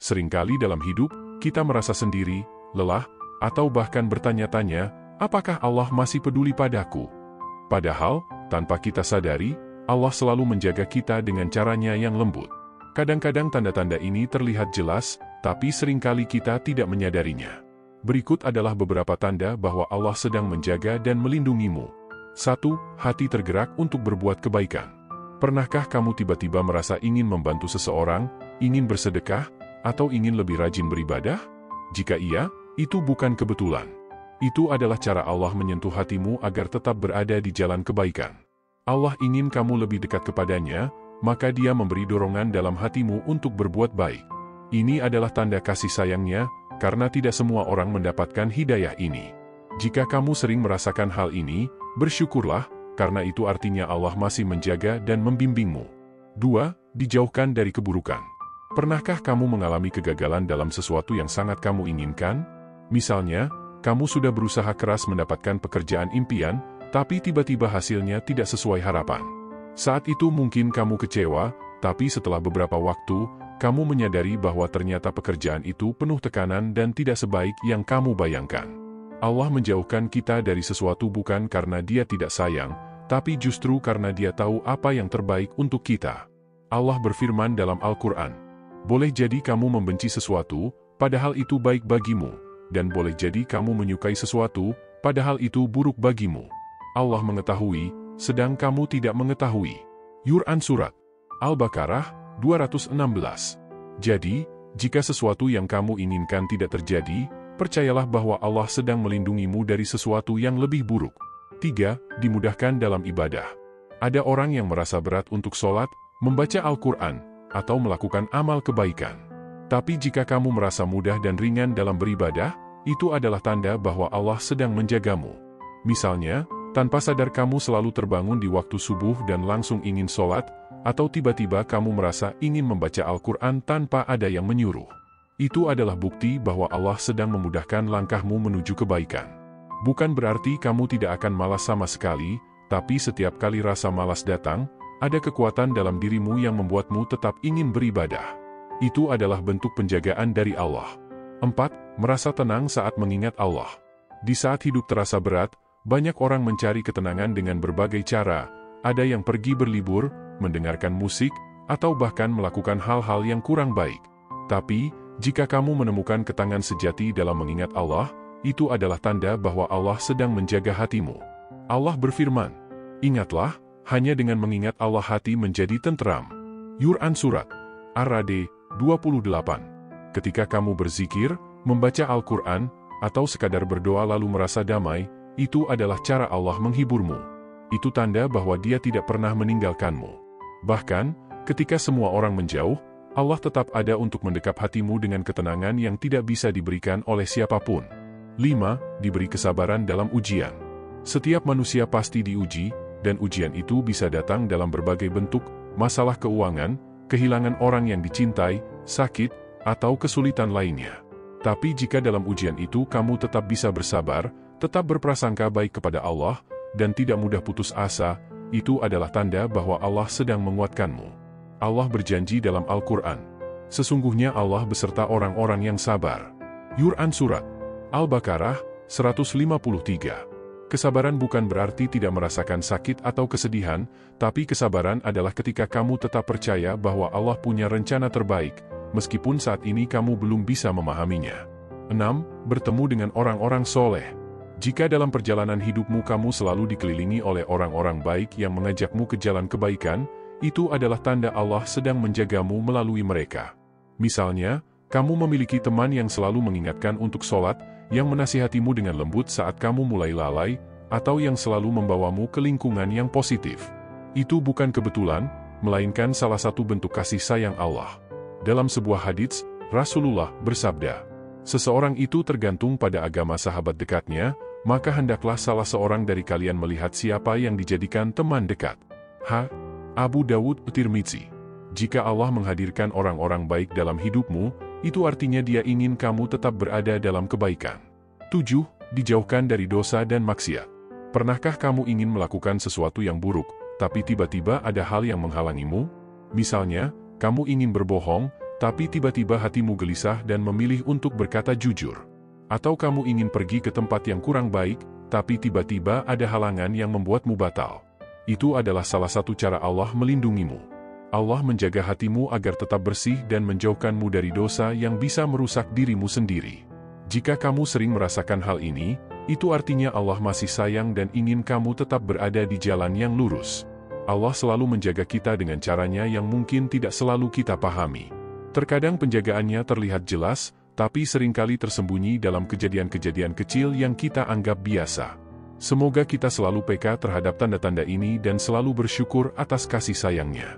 Seringkali dalam hidup, kita merasa sendiri, lelah, atau bahkan bertanya-tanya, apakah Allah masih peduli padaku? Padahal, tanpa kita sadari, Allah selalu menjaga kita dengan caranya yang lembut. Kadang-kadang tanda-tanda ini terlihat jelas, tapi seringkali kita tidak menyadarinya. Berikut adalah beberapa tanda bahwa Allah sedang menjaga dan melindungimu. 1. Hati tergerak untuk berbuat kebaikan. Pernahkah kamu tiba-tiba merasa ingin membantu seseorang, ingin bersedekah, atau ingin lebih rajin beribadah? Jika iya, itu bukan kebetulan. Itu adalah cara Allah menyentuh hatimu agar tetap berada di jalan kebaikan. Allah ingin kamu lebih dekat kepadanya, maka Dia memberi dorongan dalam hatimu untuk berbuat baik. Ini adalah tanda kasih sayangnya, karena tidak semua orang mendapatkan hidayah ini. Jika kamu sering merasakan hal ini, bersyukurlah, karena itu artinya Allah masih menjaga dan membimbingmu. 2. Dijauhkan dari keburukan. Pernahkah kamu mengalami kegagalan dalam sesuatu yang sangat kamu inginkan? Misalnya, kamu sudah berusaha keras mendapatkan pekerjaan impian, tapi tiba-tiba hasilnya tidak sesuai harapan. Saat itu mungkin kamu kecewa, tapi setelah beberapa waktu, kamu menyadari bahwa ternyata pekerjaan itu penuh tekanan dan tidak sebaik yang kamu bayangkan. Allah menjauhkan kita dari sesuatu bukan karena Dia tidak sayang, tapi justru karena Dia tahu apa yang terbaik untuk kita. Allah berfirman dalam Al-Quran, boleh jadi kamu membenci sesuatu, padahal itu baik bagimu, dan boleh jadi kamu menyukai sesuatu, padahal itu buruk bagimu. Allah mengetahui, sedang kamu tidak mengetahui. Quran Surat Al-Baqarah 216. Jadi, jika sesuatu yang kamu inginkan tidak terjadi, percayalah bahwa Allah sedang melindungimu dari sesuatu yang lebih buruk. 3. Dimudahkan dalam ibadah. Ada orang yang merasa berat untuk sholat, membaca Al-Quran, atau melakukan amal kebaikan. Tapi jika kamu merasa mudah dan ringan dalam beribadah, itu adalah tanda bahwa Allah sedang menjagamu. Misalnya, tanpa sadar kamu selalu terbangun di waktu subuh dan langsung ingin sholat, atau tiba-tiba kamu merasa ingin membaca Al-Quran tanpa ada yang menyuruh. Itu adalah bukti bahwa Allah sedang memudahkan langkahmu menuju kebaikan. Bukan berarti kamu tidak akan malas sama sekali, tapi setiap kali rasa malas datang, ada kekuatan dalam dirimu yang membuatmu tetap ingin beribadah. Itu adalah bentuk penjagaan dari Allah. 4. Merasa tenang saat mengingat Allah. Di saat hidup terasa berat, banyak orang mencari ketenangan dengan berbagai cara. Ada yang pergi berlibur, mendengarkan musik, atau bahkan melakukan hal-hal yang kurang baik. Tapi, jika kamu menemukan ketenangan sejati dalam mengingat Allah, itu adalah tanda bahwa Allah sedang menjaga hatimu. Allah berfirman, ingatlah, hanya dengan mengingat Allah hati menjadi tenteram. Quran Surat Ar-Ra'd 28. Ketika kamu berzikir, membaca Al-Quran, atau sekadar berdoa lalu merasa damai, itu adalah cara Allah menghiburmu. Itu tanda bahwa Dia tidak pernah meninggalkanmu. Bahkan, ketika semua orang menjauh, Allah tetap ada untuk mendekap hatimu dengan ketenangan yang tidak bisa diberikan oleh siapapun. 5. Diberi kesabaran dalam ujian. Setiap manusia pasti diuji, dan ujian itu bisa datang dalam berbagai bentuk, masalah keuangan, kehilangan orang yang dicintai, sakit, atau kesulitan lainnya. Tapi jika dalam ujian itu kamu tetap bisa bersabar, tetap berprasangka baik kepada Allah, dan tidak mudah putus asa, itu adalah tanda bahwa Allah sedang menguatkanmu. Allah berjanji dalam Al-Quran, sesungguhnya Allah beserta orang-orang yang sabar. Quran Surat Al-Baqarah 153. Kesabaran bukan berarti tidak merasakan sakit atau kesedihan, tapi kesabaran adalah ketika kamu tetap percaya bahwa Allah punya rencana terbaik, meskipun saat ini kamu belum bisa memahaminya. 6. Bertemu dengan orang-orang soleh. Jika dalam perjalanan hidupmu kamu selalu dikelilingi oleh orang-orang baik yang mengajakmu ke jalan kebaikan, itu adalah tanda Allah sedang menjagamu melalui mereka. Misalnya, kamu memiliki teman yang selalu mengingatkan untuk sholat, yang menasihatimu dengan lembut saat kamu mulai lalai, atau yang selalu membawamu ke lingkungan yang positif. Itu bukan kebetulan, melainkan salah satu bentuk kasih sayang Allah. Dalam sebuah hadits, Rasulullah bersabda, seseorang itu tergantung pada agama sahabat dekatnya, maka hendaklah salah seorang dari kalian melihat siapa yang dijadikan teman dekat. Abu Dawud Tirmizi. Jika Allah menghadirkan orang-orang baik dalam hidupmu, itu artinya Dia ingin kamu tetap berada dalam kebaikan. 7. Dijauhkan dari dosa dan maksiat. Pernahkah kamu ingin melakukan sesuatu yang buruk, tapi tiba-tiba ada hal yang menghalangimu? Misalnya, kamu ingin berbohong, tapi tiba-tiba hatimu gelisah dan memilih untuk berkata jujur. Atau kamu ingin pergi ke tempat yang kurang baik, tapi tiba-tiba ada halangan yang membuatmu batal. Itu adalah salah satu cara Allah melindungimu. Allah menjaga hatimu agar tetap bersih dan menjauhkanmu dari dosa yang bisa merusak dirimu sendiri. Jika kamu sering merasakan hal ini, itu artinya Allah masih sayang dan ingin kamu tetap berada di jalan yang lurus. Allah selalu menjaga kita dengan caranya yang mungkin tidak selalu kita pahami. Terkadang penjagaannya terlihat jelas, tapi seringkali tersembunyi dalam kejadian-kejadian kecil yang kita anggap biasa. Semoga kita selalu peka terhadap tanda-tanda ini dan selalu bersyukur atas kasih sayangnya.